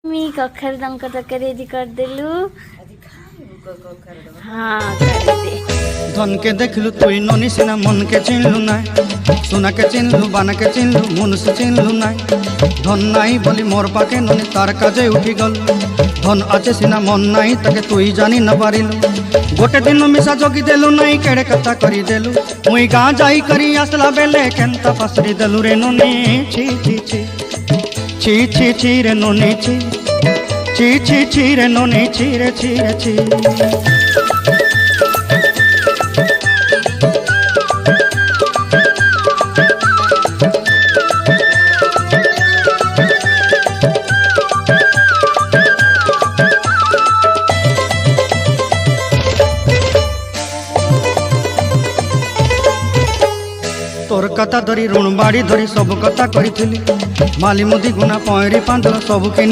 मी कखर डंक तकरे जी कर देलु। हाँ धन के देखलु तुई ननी सिना मन के चिन्हलु ना सोना के चिन्हलु बाना के चिन्हलु मनुष्य चिन्हलु ना धन नाई बोली मोर पाके ननी तार काजे उठी गल धन आचे सिना मन नाई ताके तुई जानी न पारिलु गोटे दिन मिसा जोगी देलु नाई केड़े कथा करी देलु मुई गाँ जाई करी आसला बेले केंता पासरी देलु रे ननी छी छी छी छी छी छी रे ननी छी छी छी छी रे ननी छी रे छी रे छी। तोर कथा धरी ऋण बाड़ी धरी सब कथा करी माली मुदी गुना पहरी पांदर सब